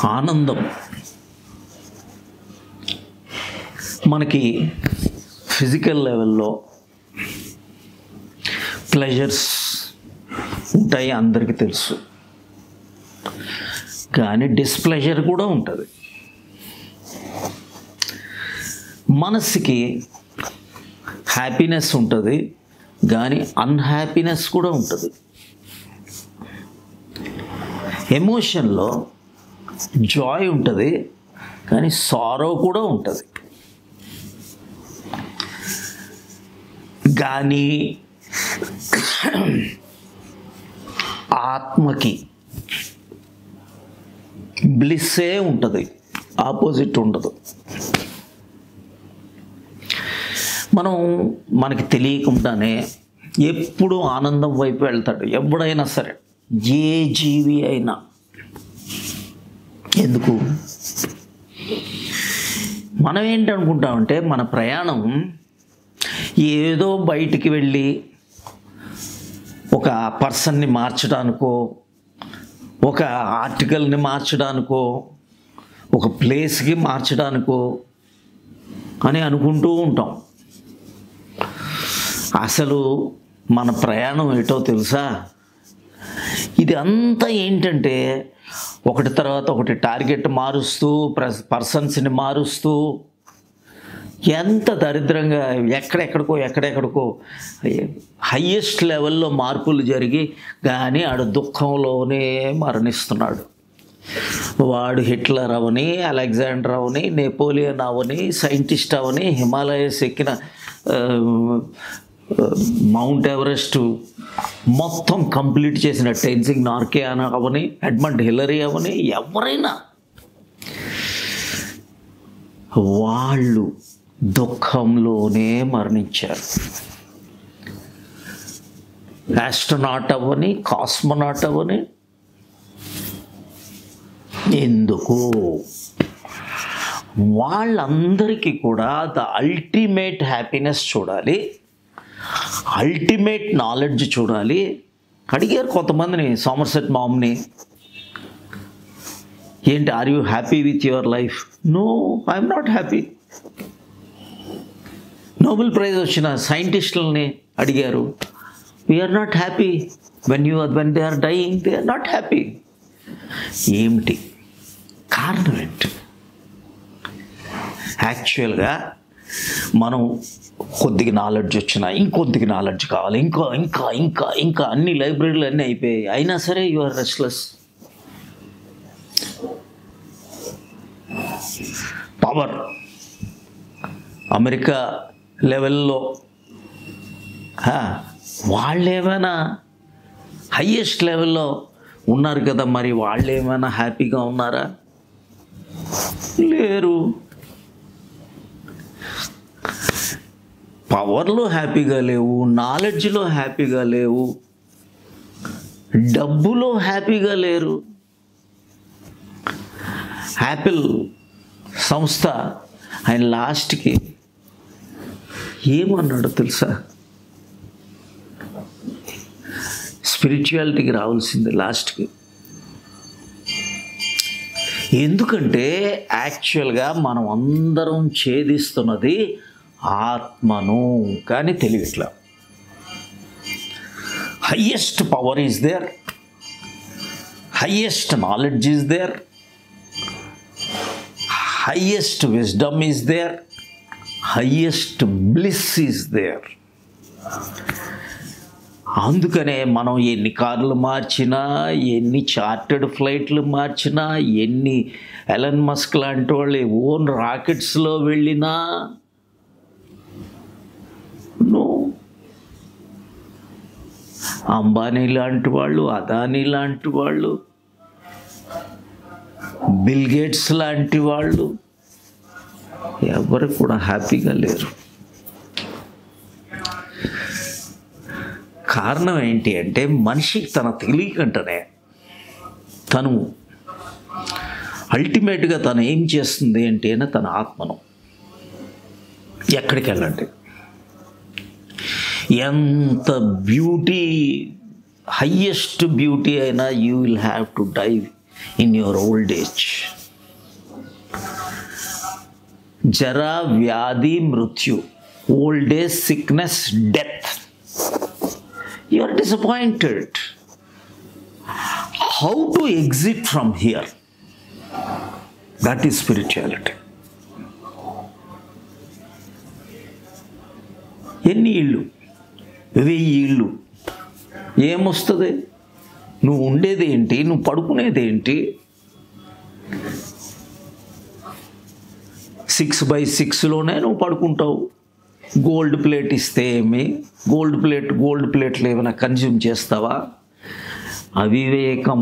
ఆనందం మనకి ఫిజికల్ లెవెల్లో ప్లెజర్స్ ఉంటాయి, అందరికీ తెలుసు. కానీ డిస్ప్లెజర్ కూడా ఉంటుంది. మనసుకి హ్యాపీనెస్ ఉంటుంది, కానీ అన్హ్యాపీనెస్ కూడా ఉంటుంది. ఎమోషన్లో జాయ్ ఉంటుంది, కానీ సారో కూడా ఉంటుంది. కానీ ఆత్మకి బ్లిస్సే ఉంటుంది, ఆపోజిట్ ఉండదు. మనకి తెలియకుండానే ఎప్పుడు ఆనందం వైపు వెళ్తాడు ఎవడైనా సరే, ఏ జీవి అయినా. ఎందుకు? మనం ఏంటనుకుంటామంటే మన ప్రయాణం ఏదో బయటికి వెళ్ళి ఒక పర్సన్ని మార్చడానికో, ఒక ఆర్టికల్ని మార్చడానికో, ఒక ప్లేస్కి మార్చడానికో అని అనుకుంటూ ఉంటాం. అసలు మన ప్రయాణం ఏటో తెలుసా? ఇది అంతా ఏంటంటే ఒకటి తర్వాత ఒకటి టార్గెట్ మారుస్తూ, పర్సన్స్ని మారుస్తూ, ఎంత దరిద్రంగా ఎక్కడెక్కడికో హయ్యెస్ట్ లెవెల్లో మార్పులు జరిగి, కానీ ఆడు దుఃఖంలోనే మరణిస్తున్నాడు. వాడు హిట్లర్ అవని, అలెగ్జాండర్ అవని, నెపోలియన్ అవని, సైంటిస్ట్ అవని, హిమాలయస్ ఎక్కిన మౌంట్ ఎవరెస్ట్ మొత్తం కంప్లీట్ చేసిన టెన్జింగ్ నార్కే అవని, ఎడ్మండ్ హిల్లరీ అవని, ఎవరైనా వాళ్ళు దుఃఖంలోనే మరణించారు. ఆస్ట్రోనాట్ అవ్వని, కాస్మోనాట్ అవ్వని. ఎందుకు? వాళ్ళందరికీ కూడా ద అల్టిమేట్ హ్యాపీనెస్ చూడాలి, అల్టిమేట్ నాలెడ్జ్ చూడాలి. అడిగారు కొంతమందిని, సోమర్సెట్ మామ్ని, ఏంటి are you happy with your life? No, I'm not happy. Nobel prize వచ్చిన సైంటిస్టులని అడిగారు, we're not happy. When they are dying they are not happy. ఏమిటి కారణం? ఏంటి? యాక్చువల్గా మనం కొద్దిగా నాలెడ్జ్ వచ్చినా ఇంకొద్దిగా నాలెడ్జ్ కావాలి, ఇంకా ఇంకా ఇంకా ఇంకా అన్ని లైబ్రరీలు అన్నీ అయిపోయాయి, అయినా సరే you are restless. Power America లెవెల్లో వాళ్ళు ఏమైనా హయ్యెస్ట్ లెవెల్లో ఉన్నారు కదా, మరి వాళ్ళు ఏమైనా హ్యాపీగా ఉన్నారా? లేరు. పవర్లో హ్యాపీగా లేవు, నాలెడ్జ్లో హ్యాపీగా లేవు, డబ్బులో హ్యాపీగా లేరు. యాపిల్ సంస్థ ఆయన లాస్ట్కి ఏమన్నాడో తెలుసా? స్పిరిచువాలిటీకి రావాల్సింది లాస్ట్కి. ఎందుకంటే యాక్చువల్గా మనం అందరం ఛేదిస్తున్నది ఆత్మను, కానీ తెలియట్లా. Highest power is there, highest knowledge is there, highest wisdom is there, highest bliss is there. అందుకనే మనం ఎన్ని కార్లు మార్చినా, ఎన్ని చార్టెడ్ ఫ్లైట్లు మార్చినా, ఎన్ని ఎలన్ మస్క్ లాంటి వాళ్ళు ఓన్ రాకెట్స్లో వెళ్ళినా, అంబానీ లాంటి వాళ్ళు, అదానీ లాంటి వాళ్ళు, బిల్ గేట్స్ లాంటి వాళ్ళు ఎవరు కూడా హ్యాపీగా లేరు. కారణం ఏంటి అంటే మనిషికి తన తెలియకంటనే తను అల్టిమేట్గా తను ఏం చేస్తుంది అంటే తన ఆత్మను ఎక్కడికి వెళ్ళండి, ఎంత బ్యూటీ, హయ్యెస్ట్ బ్యూటీ అయినా you will have to die in your old age. Jara, Vyadi, Mrityu, old age, sickness, death. You are disappointed. How to exit from here? That is spirituality. ఎన్ని ఇళ్ళు, 1000 ఇళ్ళు, ఏమొస్తుంది? నువ్వు ఉండేది ఏంటి? నువ్వు పడుకునేది ఏంటి? 6x6లోనే నువ్వు పడుకుంటావు. గోల్డ్ ప్లేట్ ఇస్తే ఏమి? గోల్డ్ ప్లేట్లు ఏమైనా కన్జ్యూమ్ చేస్తావా? అవివేకం.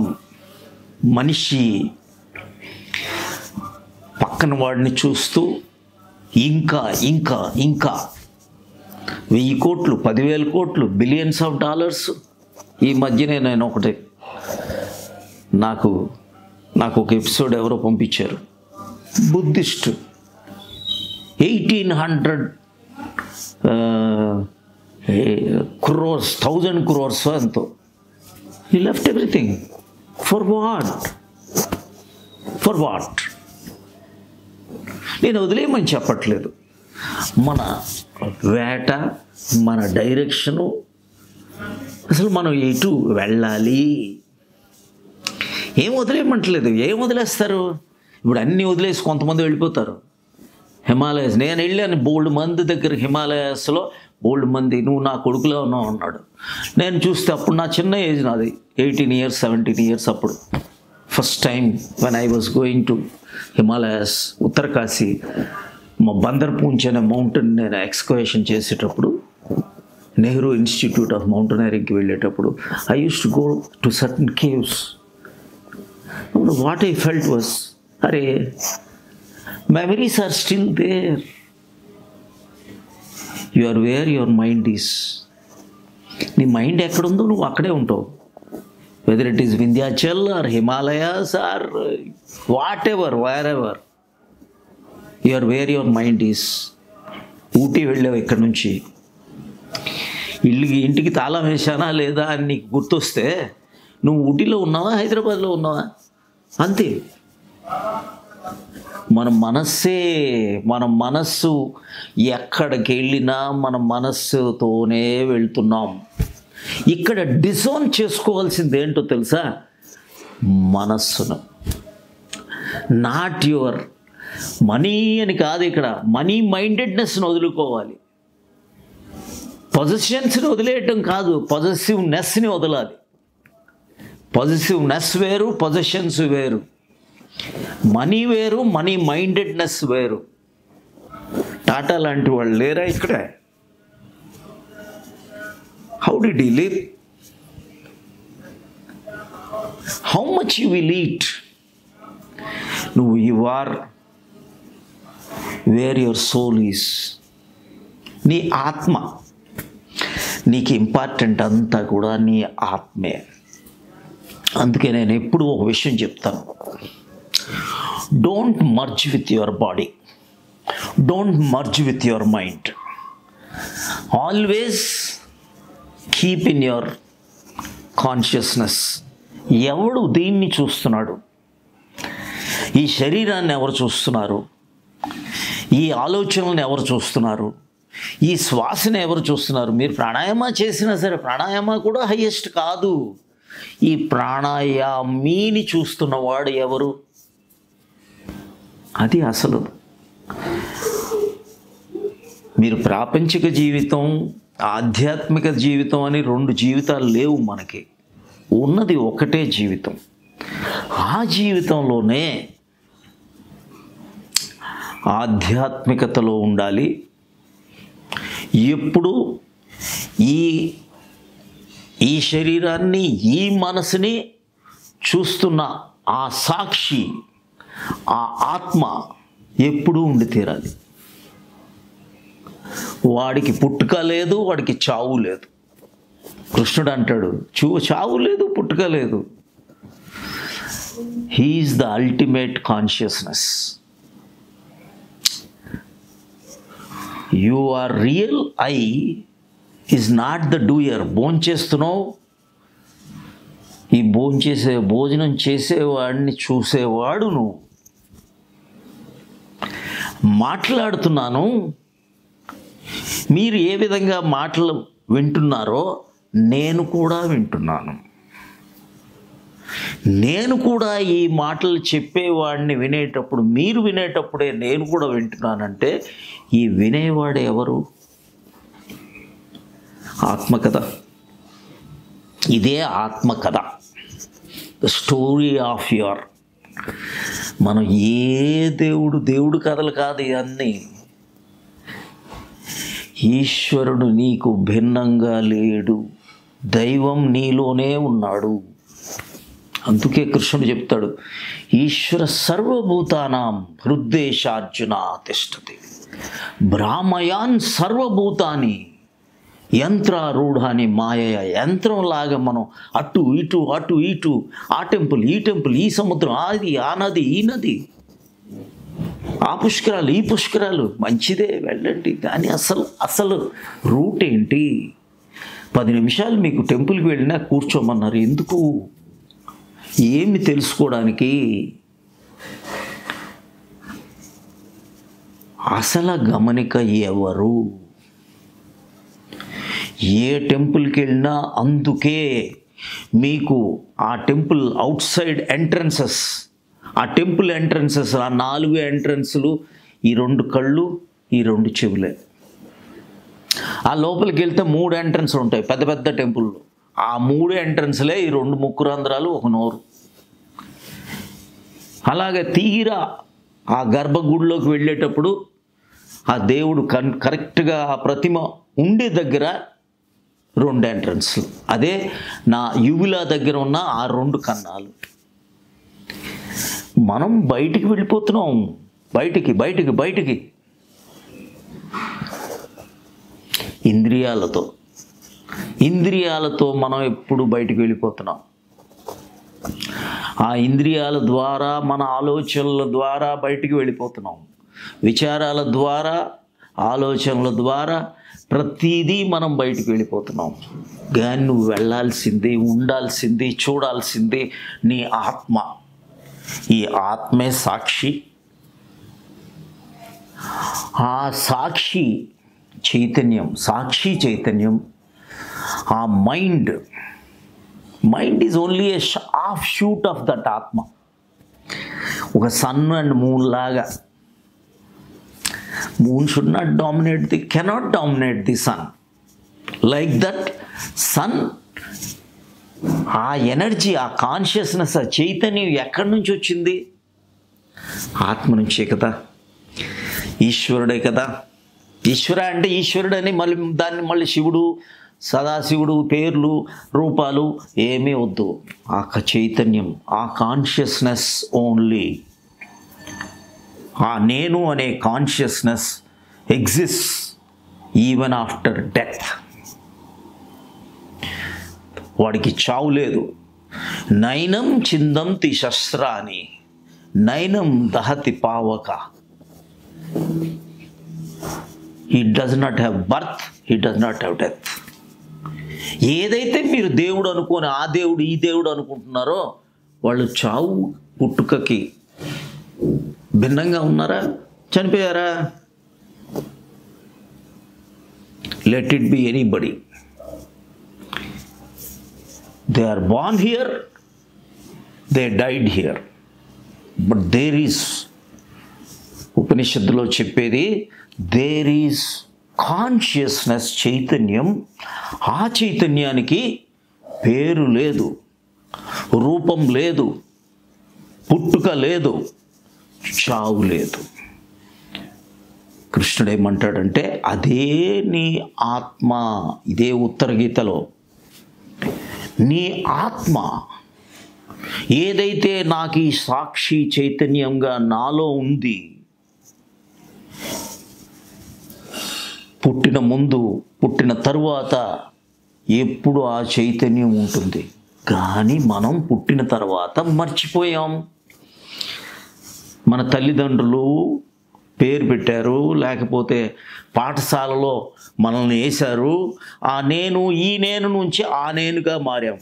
మనిషి పక్కన వాడిని చూస్తూ ఇంకా 1000 కోట్లు, 10,000 కోట్లు, బిలియన్స్ ఆఫ్ డాలర్స్. ఈ మధ్యనే నేను నాకు ఒక ఎపిసోడ్ ఎవరో పంపించారు. బుద్ధిస్ట్ 1800 crores, 1000 crores ఎంతో. He left everything. For what? నేను వదిలేయమని చెప్పట్లేదు. మన వేట, మన డైరెక్షను, అసలు మనం ఎటు వెళ్ళాలి, ఏం వదిలేయమంటలేదు. ఏం వదిలేస్తారు? ఇప్పుడు అన్నీ వదిలేసి కొంతమంది వెళ్ళిపోతారు. హిమాలయస్, నేను వెళ్ళాను బోల్డ్ మంది దగ్గర, హిమాలయాస్లో బోల్డ్ మంది, నువ్వు నా కొడుకులో ఉన్నావు అన్నాడు. నేను చూస్తే అప్పుడు నా చిన్న ఏజ్, నాది 18 years 17 years. అప్పుడు first time when I was going to Himalayas, Uttarkashi, మా బందర్పూంచ్ అనే మౌంటైన్ నేను ఎక్స్కవేషన్ చేసేటప్పుడు, నెహ్రూ ఇన్స్టిట్యూట్ ఆఫ్ మౌంటైనరింగ్కి వెళ్ళేటప్పుడు, I use to go to certain caves. What I felt was, అరే memories are still there. You are where your mind is. నీ mind ఎక్కడుందో నువ్వు అక్కడే ఉంటావు. Whether it is Vindhyachal or Himalayas or whatever, wherever, you are where your mind is. Ooty వెళ్ళావు ఇక్కడ నుంచి, ఇంటికి తాళం వేసానా లేదా అని నీకు గుర్తొస్తే నువ్వు ఊటీలో ఉన్నావా, హైదరాబాద్లో ఉన్నావా, అంతే. మన మనస్సు ఎక్కడికి వెళ్ళినా మన మనస్సుతోనే వెళ్తున్నాం. ఇక్కడ డిజోన్ చేసుకోవాల్సింది ఏంటో తెలుసా? మనస్సును. నాట్ యువర్ మనీ అని కాదు, ఇక్కడ మనీ మైండెడ్నెస్ను వదులుకోవాలి. పొజిషన్స్ని వదిలేయటం కాదు, పొజెసివ్నెస్ని వదలాలి. పొజెసివ్నెస్ వేరు, పొజిషన్స్ వేరు. మనీ వేరు, మనీ మైండెడ్నెస్ వేరు. టాటా లాంటి వాళ్ళు లేరా ఇక్కడ? How did he live? How much you will eat? నువ్వు you are where your soul is. నీ ఆత్మ, నీకు ఇంపార్టెంట్ అంతా కూడా నీ ఆత్మే. అందుకే నేను ఎప్పుడు ఒక విషయం చెప్తాను, don't merge with your body, don't merge with your mind. Always keep in your consciousness. ఎవడు దీన్ని చూస్తున్నాడు? ఈ శరీరాన్ని ఎవరు చూస్తున్నారు? ఈ ఆలోచనలను ఎవరు చూస్తున్నారు? ఈ శ్వాసను ఎవరు చూస్తున్నారు? మీరు ప్రాణాయామ చేసినా సరే, ప్రాణాయామ కూడా హైయెస్ట్ కాదు. ఈ ప్రాణాయామీని చూస్తున్నవాడు ఎవరు? అది అసలు. మీరు ప్రాపంచిక జీవితం, ఆధ్యాత్మిక జీవితం అని 2 జీవితాలు లేవు మనకి. ఉన్నది ఒకటే జీవితం. ఆ జీవితంలోనే ఆధ్యాత్మికతలో ఉండాలి. ఎప్పుడు ఈ శరీరాన్ని, ఈ మనసుని చూస్తున్న ఆ సాక్షి, ఆ ఆత్మ ఎప్పుడూ ఉండి తీరాలి. వాడికి పుట్టుక లేదు, వాడికి చావు లేదు. కృష్ణుడు అంటాడు, చావు లేదు, పుట్టుక లేదు. He is the ultimate consciousness. You are real I is not the doer. భోంచేస్తున్నావు, ఈ భోజనం చేసేవాడిని చూసేవాడు నువ్వు. మాట్లాడుతున్నాను, మీరు ఏ విధంగా మాటలు వింటున్నారో నేను కూడా వింటున్నాను. నేను కూడా ఈ మాటలు చెప్పేవాడిని వినేటప్పుడు, మీరు వినేటప్పుడే నేను కూడా వింటున్నానంటే ఈ వినేవాడు ఎవరు? ఆత్మకథ. ఇదే ఆత్మకథ, ద స్టోరీ ఆఫ్ యువర్. మనం దేవుడు కథలు కాదు ఇవన్నీ. ఈశ్వరుడు నీకు భిన్నంగా లేడు, దైవం నీలోనే ఉన్నాడు. అందుకే కృష్ణుడు చెప్తాడు, ఈశ్వర సర్వభూతానాం హృద్దేశార్జున తిష్టతి భ్రామయాన్ సర్వభూతాని యంత్రారూఢాని మాయయ. యంత్రంలాగా మనం అటు ఇటు, ఆ టెంపుల్ ఈ టెంపుల్, ఈ సముద్రం, అది ఆ నది ఈ నది, ఆ పుష్కరాలు ఈ పుష్కరాలు, మంచిదే వెళ్ళండి. కానీ అసలు రూట్ ఏంటి? 10 నిమిషాలు మీకు టెంపుల్కి వెళ్ళినా కూర్చోమన్నారు ఎందుకు? ఏమి తెలుసుకోవడానికి? అసలు గమనిక ఎవరు? ఏ టెంపుల్కి వెళ్ళినా అందుకే మీకు ఆ టెంపుల్ అవుట్ సైడ్ ఎంట్రన్సెస్, ఆ టెంపుల్ ఎంట్రన్సెస్, ఆ 4 ఎంట్రన్స్లు ఈ 2 కళ్ళు, ఈ 2 చెవులే. ఆ లోపలికి వెళ్తే 3 ఎంట్రన్స్లు ఉంటాయి పెద్ద పెద్ద టెంపుల్లో. ఆ 3 ఎంట్రన్స్లే ఈ 2 ముక్కు రంధ్రాలు, 1 నోరు. అలాగే తీరా ఆ గర్భగుడిలోకి వెళ్ళేటప్పుడు ఆ దేవుడు కరెక్ట్గా ఆ ప్రతిమ ఉండే దగ్గర 2 ఎంట్రన్స్లు. అదే నా యువిలా దగ్గర ఉన్న ఆ 2 కన్నాలు. మనం బయటికి వెళ్ళిపోతున్నాం, బయటికి ఇంద్రియాలతో మనం ఎప్పుడు బయటికి వెళ్ళిపోతున్నాం. ఆ ఇంద్రియాల ద్వారా, మన ఆలోచనల ద్వారా బయటికి వెళ్ళిపోతున్నాం. విచారాల ద్వారా, ఆలోచనల ద్వారా ప్రతిదీ మనం బయటికి వెళ్ళిపోతున్నాం. కానీ నువ్వు వెళ్ళాల్సింది, ఉండాల్సింది, చూడాల్సింది నీ ఆత్మ. ఈ ఆత్మే సాక్షి. ఆ సాక్షి చైతన్యం, ఆ mind is only a offshoot of that atma. ఒక సన్ అండ్ మూన్ లాగా. Moon should not cannot dominate the sun. Like that sun, ఆ ఎనర్జీ, ఆ కాన్షియస్నెస్, ఆ చైతన్యం ఎక్కడి నుంచి వచ్చింది? ఆత్మ నుంచే కదా, ఈశ్వరుడే కదా. ఈశ్వర అంటే ఈశ్వరుడని మళ్ళీ శివుడు, సదాశివుడు, పేర్లు, రూపాలు ఏమీ వద్దు. ఆ చైతన్యం, ఆ కాన్షియస్నెస్ ఓన్లీ. ఆ నేను అనే consciousness exist even after death. వాడికి చావు లేదు. నైనం చిందంతి శస్త్రాని నైనం దహతి పావక. He does not have birth, he does not have death. ఏదైతే మీరు దేవుడు అనుకోని ఆ దేవుడు ఈ దేవుడు అనుకుంటున్నారో వాళ్ళు చావు పుట్టుకకి భిన్నంగా ఉన్నారా? చనిపోయారా? Let it be anybody. They are born here, they died here. But there is, ఉపనిషత్తులో చెప్పేది, దేర్ ఈజ్ కాన్షియస్నెస్, చైతన్యం. ఆ చైతన్యానికి పేరు లేదు, రూపం లేదు, పుట్టుక లేదు, చావు లేదు. కృష్ణుడు ఏమంటాడంటే అదే నీ ఆత్మ. ఇదే ఉత్తర గీతలో నీ ఆత్మ ఏదైతే నాకు ఈ సాక్షి చైతన్యంగా నాలో ఉంది, పుట్టిన ముందు పుట్టిన తరువాత ఎప్పుడు ఆ చైతన్యం ఉంటుంది. కానీ మనం పుట్టిన తర్వాత మర్చిపోయాం. మన తల్లిదండ్రులు పేరు పెట్టారు, లేకపోతే పాఠశాలలో మనల్ని వేశారు. ఆ నేను, ఈ నేను నుంచి ఆ నేనుగా మారాం.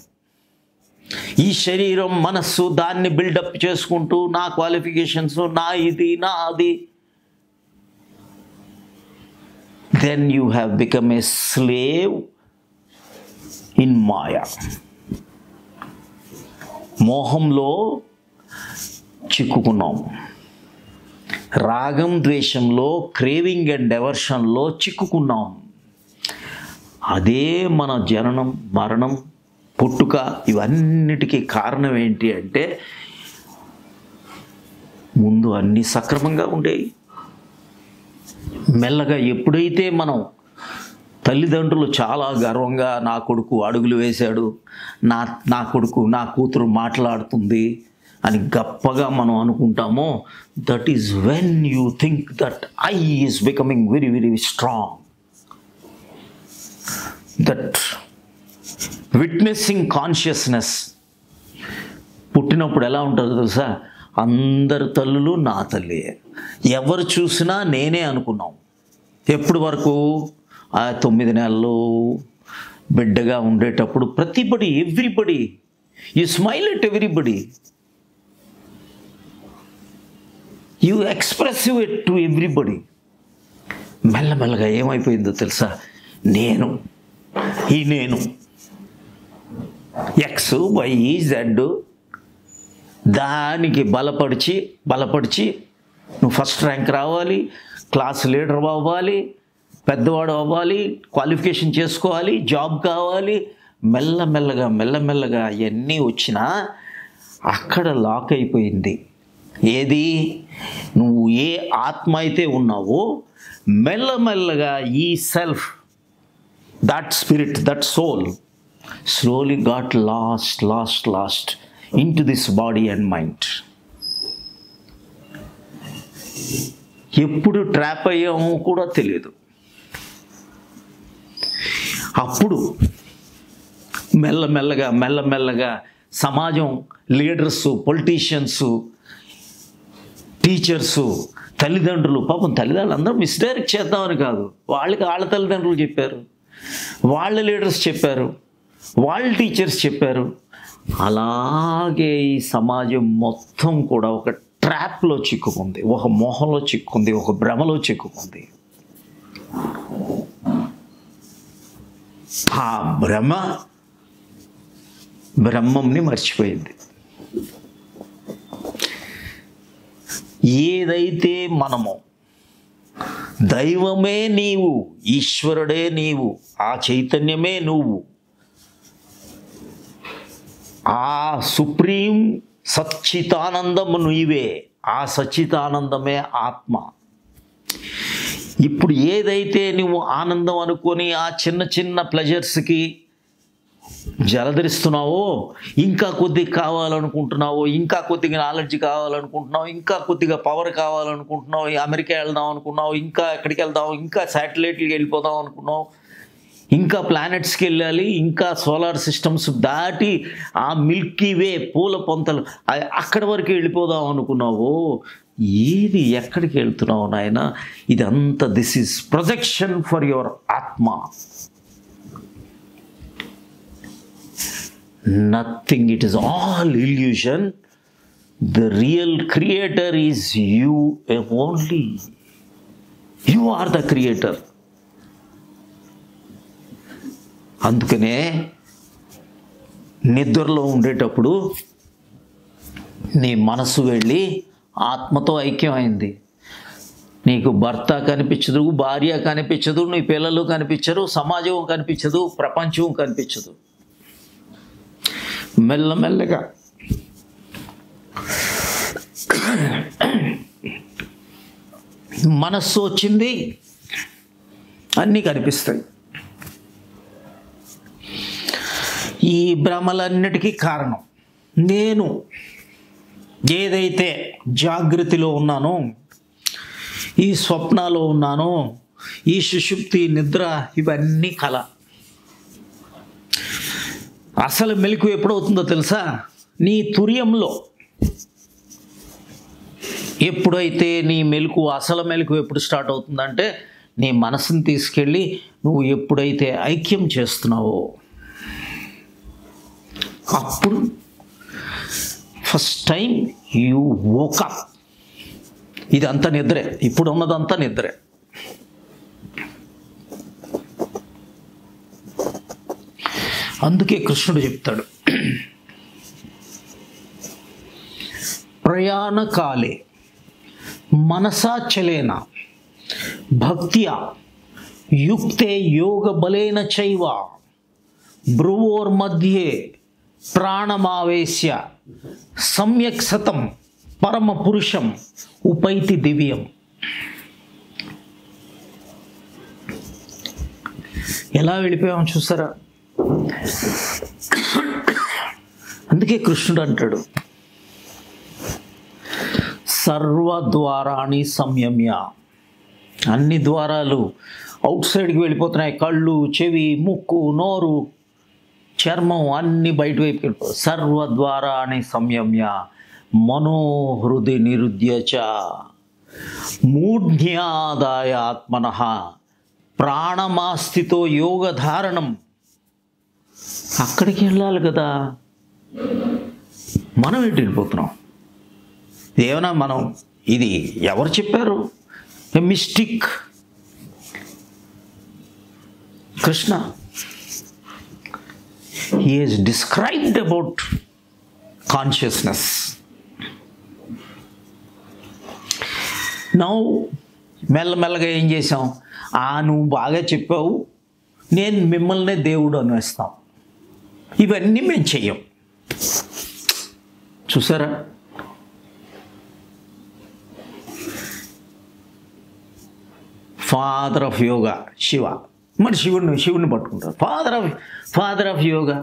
ఈ శరీరం, మనస్సు దాన్ని బిల్డప్ చేసుకుంటూ నా క్వాలిఫికేషన్స్, నా ఇది, నా అది. Then you have become a slave in maya. మోహంలో చిక్కుకున్నాం. రాగం, ద్వేషంలో, క్రేవింగ్ అండ్ డైవర్షన్లో చిక్కుకున్నాం. అదే మన జననం, మరణం, పుట్టుక ఇవన్నిటికీ కారణం ఏంటి అంటే, ముందు అన్నీ సక్రమంగా ఉండేవి. మెల్లగా ఎప్పుడైతే మనం తల్లిదండ్రులు చాలా గర్వంగా నా కొడుకు అడుగులు వేశాడు, నా కొడుకు, నా కూతురు మాట్లాడుతుంది అని గొప్పగా మనం అనుకుంటామో, that is when you think that I is becoming very very strong. That witnessing consciousness పుట్టినప్పుడు ఎలా ఉంటుందో తెలుసా? అందరు తల్లులు నా తల్లి, ఎవరు చూసినా నేనే అనుకున్నాం. ఎప్పటి వరకు? ఆ 9 నెలలు బిడ్డగా ఉండేటప్పుడు ప్రతిబడి, everybody, you smile at everybody, you expressive it to everybody. మెల్లమెల్లగా ఏమైపోయిందో తెలుసా? నేను ఎక్స్, వై, జెడ్ దానికి బలపడిచి నువ్వు ఫస్ట్ ర్యాంక్ రావాలి, క్లాస్ లీడర్ అవ్వాలి, పెద్దవాడు అవ్వాలి, క్వాలిఫికేషన్ చేసుకోవాలి, జాబ్ కావాలి. మెల్లమెల్లగా అవన్నీ వచ్చినా అక్కడ లాక్ అయిపోయింది. ఏది? నువ్వు ఏ ఆత్మ అయితే ఉన్నావో మెల్లమెల్లగా ఈ self, that spirit, that soul slowly got lost into this body and mind. ఎప్పుడు ట్రాప్ అయ్యామో కూడా తెలియదు. అప్పుడు మెల్లమెల్లగా సమాజం, లీడర్సు, పొలిటీషియన్స్, టీచర్సు, తల్లిదండ్రులు, పాపం తల్లిదండ్రులు అందరూ మిస్డైరెక్ట్ చేద్దామని కాదు, వాళ్ళ తల్లిదండ్రులు చెప్పారు, వాళ్ళ లీడర్స్ చెప్పారు, వాళ్ళ టీచర్స్ చెప్పారు. అలాగే ఈ సమాజం మొత్తం కూడా ఒక ట్రాప్లో చిక్కుకుంది, ఒక మోహంలో చిక్కుకుంది, ఒక భ్రమలో చిక్కుకుంది. ఆ బ్రహ్మంని మర్చిపోయింది. ఏదైతే మనము దైవమే నీవు, ఈశ్వరుడే నీవు, ఆ చైతన్యమే నువ్వు, ఆ సుప్రీం సచ్చితానందము నీవే, ఆ సచ్చితానందమే ఆత్మ. ఇప్పుడు ఏదైతే నువ్వు ఆనందం అనుకొని ఆ చిన్న ప్లెజర్స్కి జలధరిస్తున్నావో, ఇంకా కొద్దిగా కావాలనుకుంటున్నావో, ఇంకా కొద్దిగా నాలెడ్జ్ కావాలనుకుంటున్నావు, ఇంకా కొద్దిగా పవర్ కావాలనుకుంటున్నావు, అమెరికా వెళ్దాం అనుకున్నావు, ఇంకా ఎక్కడికి వెళ్దాం, ఇంకా శాటిలైట్కి వెళ్ళిపోదాం అనుకున్నావు, ఇంకా ప్లానెట్స్కి వెళ్ళాలి, ఇంకా సోలార్ సిస్టమ్స్ దాటి ఆ మిల్కీ వే పూల పొంతలు అక్కడి వరకు వెళ్ళిపోదాం అనుకున్నావు. ఏది ఎక్కడికి వెళ్తున్నావు నాయన? ఇదంతా this is projection for your atma. Nothing, it is all illusion. The real creator is you only. You are the creator. అందుకనే నిద్రలో ఉండేటప్పుడు నీ మనసు వెళ్ళి ఆత్మతో ఐక్యమైంది. నీకు భర్త కనిపించదు, భార్య కనిపించదు, నీ పిల్లలు కనిపించరు, సమాజం కనిపించదు, ప్రపంచం కనిపించదు. మెల్లమెల్లగా మనస్సు వచ్చింది, అన్నీ కనిపిస్తాయి. ఈ భ్రమలన్నిటికీ కారణం నేను ఏదైతే జాగృతిలో ఉన్నానో, ఈ స్వప్నాలో ఉన్నానో, ఈ సుషుప్తి, నిద్ర, ఇవన్నీ కళ. అసలు మెలకు ఎప్పుడవుతుందో తెలుసా? నీ తుర్యంలో ఎప్పుడైతే నీ మెలకు, అసలు మెలకు ఎప్పుడు స్టార్ట్ అవుతుందంటే, నీ మనసుని తీసుకెళ్ళి నువ్వు ఎప్పుడైతే ఐక్యం చేస్తున్నావో అప్పుడు ఫస్ట్ టైం యూ వోకప్. ఇదంతా నిద్రే, ఇప్పుడు ఉన్నదంతా నిద్రే. అందుకే కృష్ణుడు చెప్తాడు, ప్రయాణకాలే మనసాచలేన భక్త్యా యుక్తే యోగ బలేన చైవ భ్రువోర్మధ్యే ప్రాణమావేశ్య సమ్యక్ సతం పరమ పురుషం ఉపైతి దివ్యం. ఎలా వెళ్ళిపోయాం చూసారా? అందుకే కృష్ణుడు అంటాడు, సర్వద్వారాణి సంయమ్య. అన్ని ద్వారాలు అవుట్ సైడ్కి వెళ్ళిపోతున్నాయి. కళ్ళు, చెవి, ముక్కు, నోరు, చర్మం అన్ని బయట వైపు వెళ్ళిపోతాయి. సర్వద్వారాణి సంయమ్య మనోహృది నిరుద్యచ మూఢ్యాదాయ ఆత్మనః ప్రాణమాస్థితో యోగధారణం. అక్కడికి వెళ్ళాలి కదా, మనం ఎటు వెళ్ళిపోతున్నాం? ఏమైనా మనం, ఇది ఎవరు చెప్పారు? A mystic Krishna. He is described about consciousness. Now మెల్లమెల్లగా ఏం చేసాం? నువ్వు బాగా చెప్పావు, నేను మిమ్మల్నే దేవుడు అనేస్తాం. ఇవన్నీ మేము చెయ్యం. చూసారా? Father of yoga Shiva. మరి శివుడిని పట్టుకుంటారు. Father of yoga.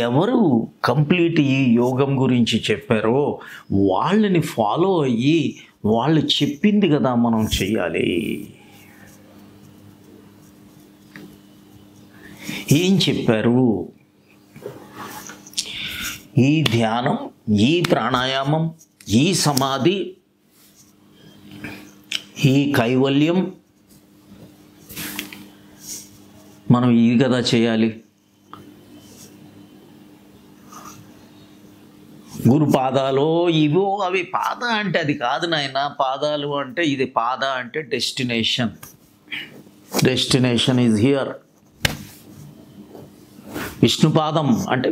ఎవరు కంప్లీట్ ఈ యోగం గురించి చెప్పారో వాళ్ళని ఫాలో అయ్యి వాళ్ళు చెప్పింది కదా మనం చెయ్యాలి. ఏం చెప్పారు? ఈ ధ్యానం, ఈ ప్రాణాయామం, ఈ సమాధి, ఈ కైవల్యం మనం ఇది కదా చేయాలి. గురు పాదాలో ఇవో అవి. పాద అంటే అది కాదు నాయన. పాదాలు అంటే ఇది. పాద అంటే డెస్టినేషన్. Destination is here. విష్ణుపాదం అంటే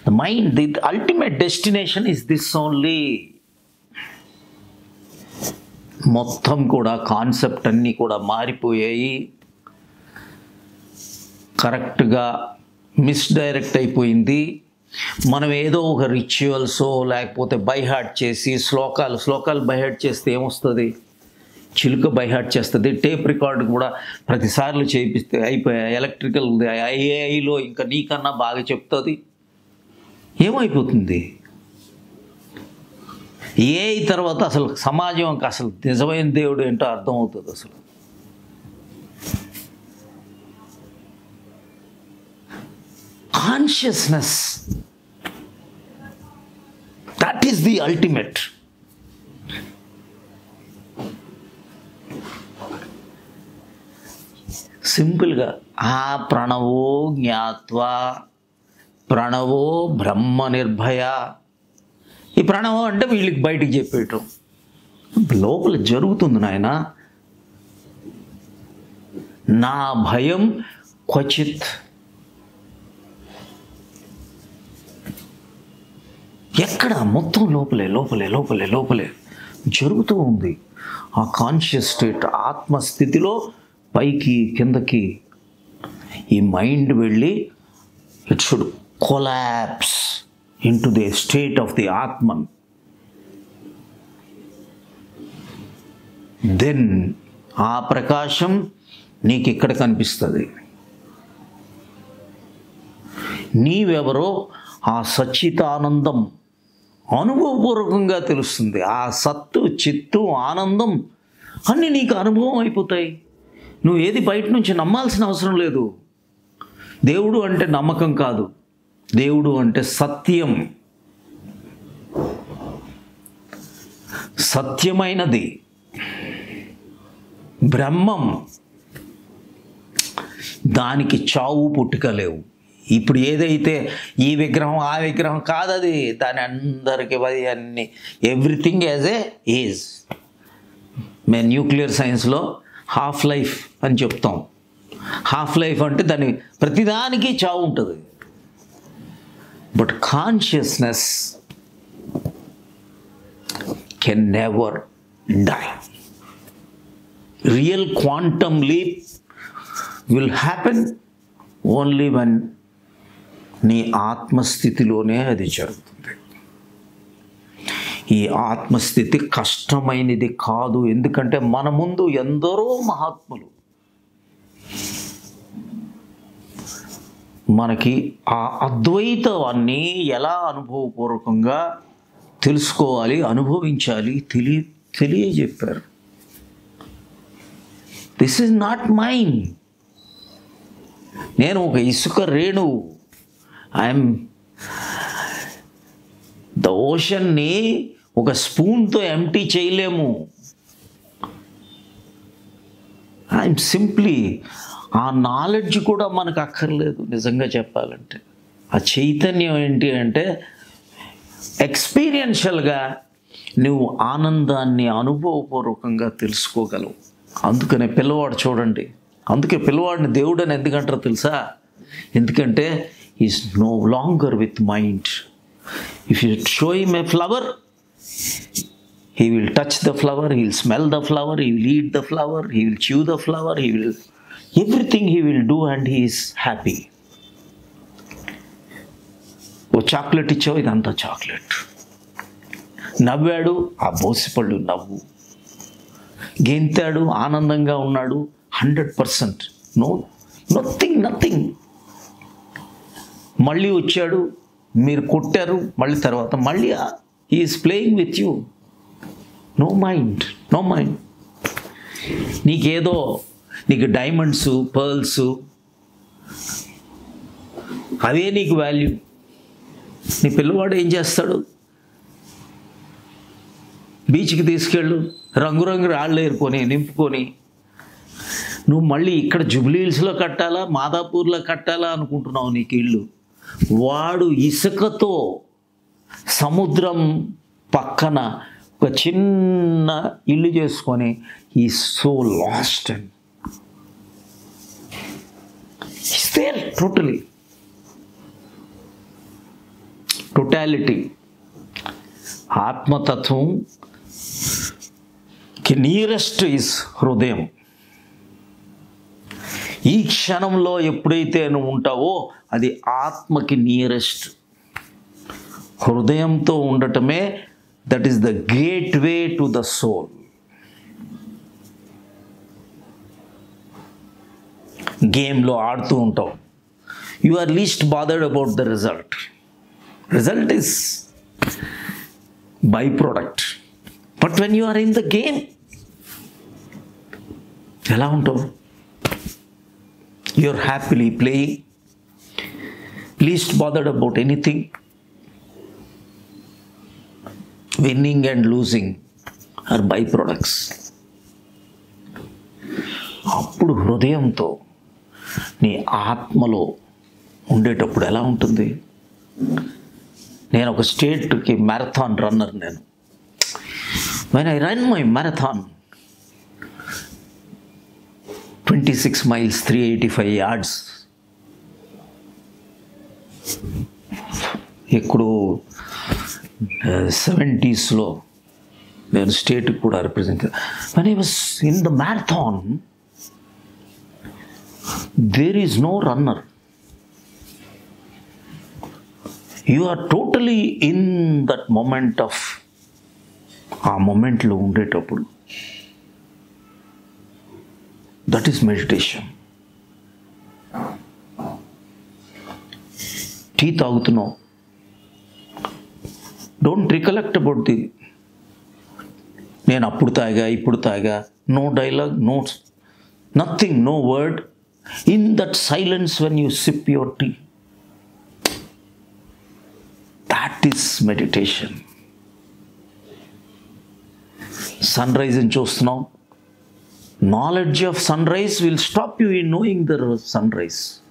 the mind. The ultimate destination is this only. మొత్తం కూడా కాన్సెప్ట్ అన్నీ కూడా మారిపోయాయి. కరెక్ట్గా మిస్డైరెక్ట్ అయిపోయింది. మనం ఏదో ఒక రిచువల్సో లేకపోతే బైహార్ట్ చేసి శ్లోకాలు బైహార్ట్ చేస్తే ఏమొస్తుంది? చిలుక బైహార్ట్ చేస్తుంది. టేప్ రికార్డు కూడా ప్రతిసార్లు చేపిస్తే అయిపోయాయి. ఎలక్ట్రికల్ ఐఏఐలో ఇంకా నీకన్నా బాగా చెప్తుంది. ఏమైపోతుంది? ఏఐ తర్వాత అసలు సమాజం అసలు నిజమైన దేవుడు ఏంటో అర్థమవుతుంది. అసలు consciousness, that is the ultimate. సింపుల్గా ప్రణవో జ్ఞాత్వా ప్రణవో బ్రహ్మ నిర్భయ. ఈ ప్రణవం అంటే వీళ్ళకి బయటికి చెప్పేయటం, లోపల జరుగుతుంది నాయన. నా భయం క్వచిత్. ఎక్కడ? మొత్తం లోపలే లోపలే లోపలే లోపలే జరుగుతూ ఉంది. ఆ కాన్షియస్ స్టేట్, ఆత్మస్థితిలో పైకి కిందకి ఈ మైండ్ వెళ్ళి it should collapse into the state of the atman. Then ఆ ప్రకాశం నీకు ఇక్కడ కనిపిస్తుంది. నీవెవరో ఆ సచ్చితానందం అనుభవపూర్వకంగా తెలుస్తుంది. ఆ సత్తు, చిత్తు, ఆనందం అన్నీ నీకు అనుభవం అయిపోతాయి. నువ్వు ఏది బయట నుంచి నమ్మాల్సిన అవసరం లేదు. దేవుడు అంటే నమ్మకం కాదు, దేవుడు అంటే సత్యం, సత్యమైనది, బ్రహ్మం. దానికి చావు పుట్టుక లేవు. ఇప్పుడు ఏదైతే ఈ విగ్రహం ఆ విగ్రహం కాదు, అది దాని అందరికి అన్ని ఎవ్రీథింగ్ యాజ్ ఏ ఏజ్. మేము న్యూక్లియర్ సైన్స్లో హాఫ్ లైఫ్ అని చెప్తాం. హాఫ్ లైఫ్ అంటే దాని ప్రతిదానికి చావు ఉంటుంది. But consciousness can never die. Real quantum leap will happen only when నీ ఆత్మస్థితిలోనే అది జరుగుతుంది. ఈ ఆత్మస్థితి కష్టమైనది కాదు. ఎందుకంటే మన ముందు ఎందరో మహాత్ములు మనకి ఆ అద్వైతాన్ని ఎలా అనుభవపూర్వకంగా తెలుసుకోవాలి, అనుభవించాలి తెలియజెప్పారు. This is not mine. నేను ఒక ఇసుక రేణువు. ఐఎమ్ ద ఓషన్ని ఒక స్పూన్తో ఎంటీ చేయలేము. ఐఎమ్ సింప్లీ, ఆ నాలెడ్జ్ కూడా మనకు అక్కర్లేదు. నిజంగా చెప్పాలంటే ఆ చైతన్యం ఏంటి అంటే ఎక్స్పీరియన్షియల్గా నువ్వు ఆనందాన్ని అనుభవపూర్వకంగా తెలుసుకోగలవు. అందుకనే పిల్లవాడు చూడండి, అందుకే పిల్లవాడిని దేవుడు అని ఎందుకంటారో తెలుసా? ఎందుకంటే is no longer with mind. If you show him a flower, he will touch the flower, he will smell the flower, he will eat the flower, he will chew the flower, he will everything he will do and he is happy. ఓ chocolate ఇచ్చావు, ఇదంతా chocolate. నవ్వాడు, ఆ బోసిపళ్ళు నవ్వు. గెంతాడు, ఆనందంగా ఉన్నాడు, 100%. Nothing. మళ్ళీ వచ్చాడు, మీరు కొట్టారు, మళ్ళీ తర్వాత మళ్ళీ he is playing with you. No mind. నీకు డైమండ్స్, పర్ల్స్ అవే నీకు వాల్యూ. నీ పిల్లవాడు ఏం చేస్తాడు? బీచ్కి తీసుకెళ్ళు, రంగురంగు రాళ్ళు ఏరుకొని నింపుకొని, నువ్వు మళ్ళీ ఇక్కడ జుబ్లీహిల్స్లో కట్టాలా, మాదాపూర్లో కట్టాలా అనుకుంటున్నావు నీకు ఇల్లు. వాడు ఇసుకతో సముద్రం పక్కన ఒక చిన్న ఇల్లు చేసుకొని ఈ సో లాస్ట్ అండ్ టోటాలిటీ. ఆత్మతత్వంకి నియరెస్ట్ ఈజ్ హృదయం. ఈ క్షణంలో ఎప్పుడైతే నువ్వు ఉంటావో అది ఆత్మకి నియరెస్ట్. హృదయంతో ఉండటమే that is the gateway to the soul. గేమ్లో ఆడుతూ ఉంటావు, you are least bothered about the result. Result is byproduct. But when you are in the game ఎలా ఉంటావు? You are happily playing, least bothered about anything. Winning and losing are byproducts. అప్పుడు హృదయంతో నీ ఆత్మలో ఉండేటప్పుడు ఎలా ఉంటుంది? నేను ఒక స్టేట్కి మ్యారథాన్ రన్నర్. నేను when I run my marathon 26 miles 385 yards, ఎక్కడో 70s నేను స్టేట్కి కూడా represent. when I was in the marathon, there is no runner. You are totally in that moment of ఆ మొమెంట్లో ఉండేటప్పుడు. That is meditation. టీ తాగుతున్నావు, don't recollect about the నేను అప్పుడు తాగా ఇప్పుడు తాగా. No dialogue, no nothing, no word. In that silence when you sip your tea, that is meditation. సన్ రైజ్ని చూస్తున్నాం, Knowledge of sunrise will stop you in knowing the sunrise.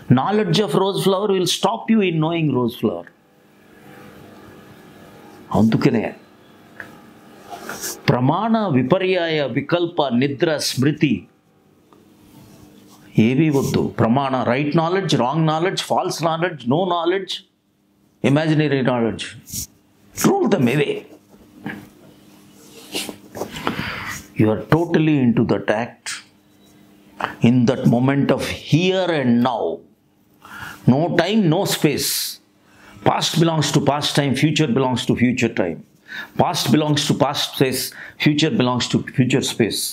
Knowledge of rose flower will stop you in knowing rose flower. అందుకనే ప్రమాణ విపర్యాయ వికల్ప నిద్ర స్మృతి ఏవి వద్దు. ప్రమాణ right knowledge, wrong knowledge, false knowledge, no knowledge, imaginary knowledge, throw them away. You are totally into that act, in that moment of here and now. No time, no space. Past belongs to past time, future belongs to future time. Past belongs to past space, future belongs to future space.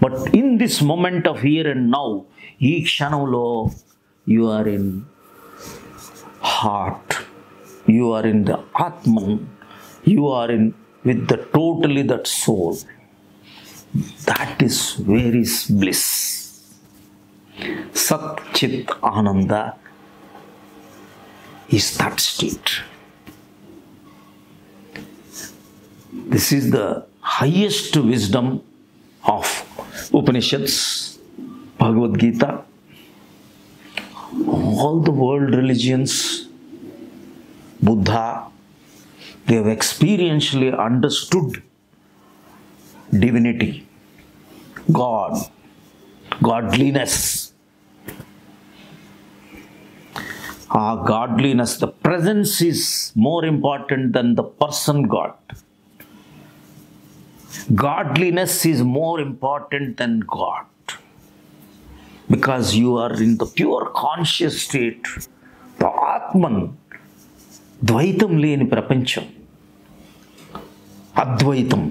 But in this moment of here and now, ee kshanamlo you are in heart, you are in the Atman, you are in with the totally that soul. That is where is bliss. Sat Chit Ananda is that state. This is the highest wisdom of Upanishads, Bhagavad Gita. All the world religions, Buddha, they have experientially understood divinity, God, godliness. Our godliness, the presence is more important than the person God. Godliness is more important than God. Because you are in the pure conscious state, the Atman, Dvaitam leni prapancham, Advaitam,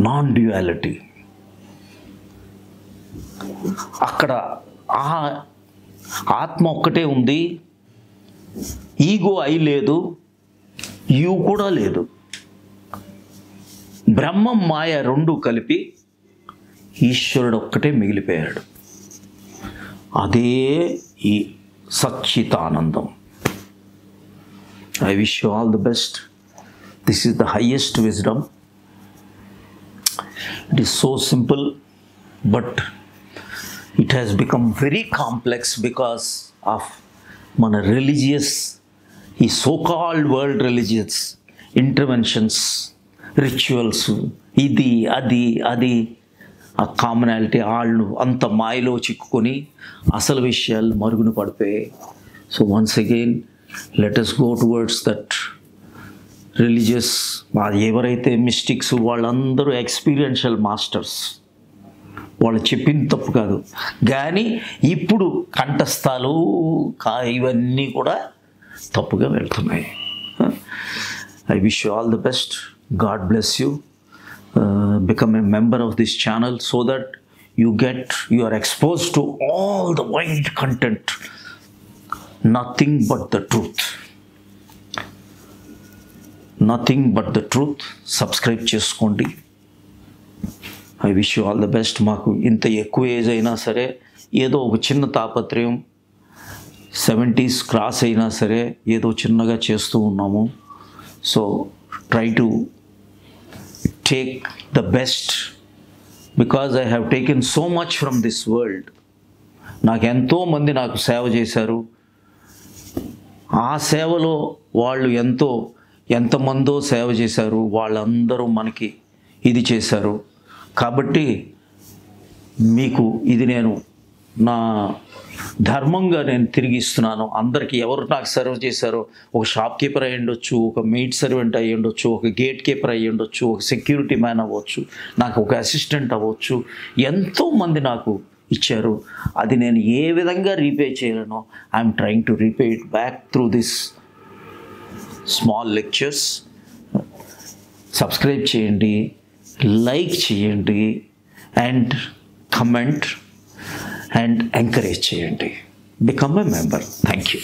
non-duality. అక్కడ ఆత్మ ఒక్కటే ఉంది, ego I లేదు, you కూడా లేదు. బ్రహ్మం మాయ రెండు కలిపి ఈశ్వరుడు ఒక్కటే మిగిలిపోయాడు. అదే ఈ సచ్చితానందం. I wish you all the best. This is the highest wisdom. It is so simple, but it has become very complex because of మన religious, ఈ so-called world religious interventions, rituals, ఇది అది అది ఆ కామనాలిటీ వాళ్ళు అంత మాయలో చిక్కుకొని అసలు విషయాలు మరుగున పడిపోయాయి. So once again let us go towards that religious. ఎవరైతే మిస్టిక్స్ వాళ్ళందరూ ఎక్స్పీరియన్షియల్ మాస్టర్స్, వాళ్ళు చెప్పింది తప్పు కాదు, కానీ ఇప్పుడు కంఠస్థాలు ఇవన్నీ కూడా తప్పుగా వెళ్తున్నాయి. I wish you all the best. God bless you. Become a member of this channel so that you are exposed to all the wide content, nothing but the truth. Nothing but the truth. Subscribe చేసుకోండి. I wish you all the best. మాకు ఇంత ఎక్కువ age అయినా సరే ఏదో ఒక చిన్న తాపత్రయం, 70s క్రాస్ అయినా సరే ఏదో చిన్నగా చేస్తూ ఉన్నాము. So try to take the best because I have taken so much from this world. నాకు ఎంతోమంది నాకు సేవ చేశారు. ఆ సేవలో వాళ్ళు ఎంతమందో సేవ చేశారు. వాళ్ళందరూ మనకి ఇది చేశారు. కాబట్టి మీకు ఇది నేను నా ధర్మంగా నేను తిరిగి ఇస్తున్నాను. అందరికీ ఎవరు నాకు సర్వ్ చేశారో, ఒక షాప్ కీపర్ అయ్యి ఉండొచ్చు, ఒక మెయిడ్ సర్వెంట్ అయ్యి ఉండొచ్చు, ఒక గేట్ కీపర్ అయ్యి ఉండొచ్చు, ఒక సెక్యూరిటీ మ్యాన్ అవ్వచ్చు, నాకు ఒక అసిస్టెంట్ అవ్వచ్చు, ఎంతోమంది నాకు ఇచ్చారు. అది నేను ఏ విధంగా రీపే చేయలేనో I'm trying to repay it back through this small lectures. Subscribe చేయండి, లైక్ చేయండి, అండ్ కమెంట్ అండ్ ఎంకరేజ్ చేయండి. Become a member. Thank you.